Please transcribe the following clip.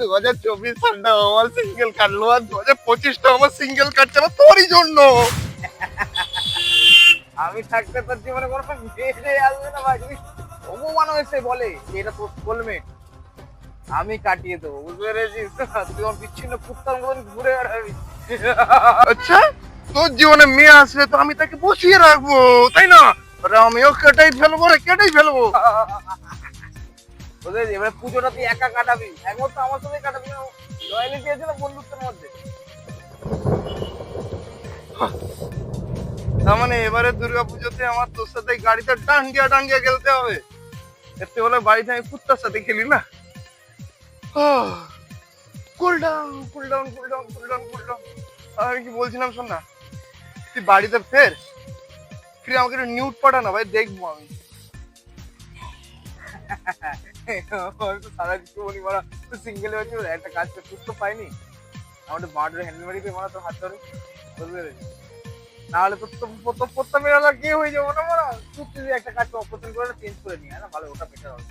2024 সালটা আমার সিঙ্গেল কাটলো আর 2025টা আমার সিঙ্গেল কাটছে না তোরই জন্য। আমি থাকতে তোর জীবনে কোনো মেয়ে আসবে না ভাই। যদি অপমান হয়েছে বলে যে এটা তোর সোলমেট, আমি কাটিয়ে দেবো, বুঝতে পেরেছিস? তুই আমার বিচ্ছিন্ন কুত্তার মতন ঘুরে বেড়াবি। আচ্ছা, তোর জীবনে মেয়ে আসবে তো আমি তাকে বসিয়ে রাখবো, তাই না? আরে আমিও কেটেই ফেলবো রে, কেটেই ফেলবো। বুঝতে পেরেছিস? এবারে পুজোটা তুই একা কাটাবি, একবার তো আমার সাথে কাটাবি না। লয়ালিটি আছে না বন্ধুত্বের মধ্যে। তার মানে এবারে দুর্গাপুজোতে আমার তোর সাথে গাড়িতে ডান্ডিয়া ডান্ডিয়া খেলতে হবে। এর থেকে বলে বাড়িতে আমি কুত্তার সাথে খেলি না। Cool down, cool down, cool down, cool down, cool down. আমি কি বলছিলাম শোন না, তুই বাড়িতে ফের আমাকে একটু নিউট পাঠা না ভাই, দেখবো আমি। আমি তো সারা কিছু বলি মারা, তুই সিঙ্গেল হয়েছিল একটা কাজ করতে তো পাইনি। আমাদের বার্ডের হ্যান্ডেল মারি দিয়ে মারা তোর হাত ধরে, বুঝতে পেরেছিস? নাহলে তোর তো প্রথম মেয়েরা কে হয়ে যাবো না মারা। তুই যদি একটা কাজ অপছন্দ করে চেঞ্জ করে নিয়ে না, ভালো, ওটা বেটার হবে।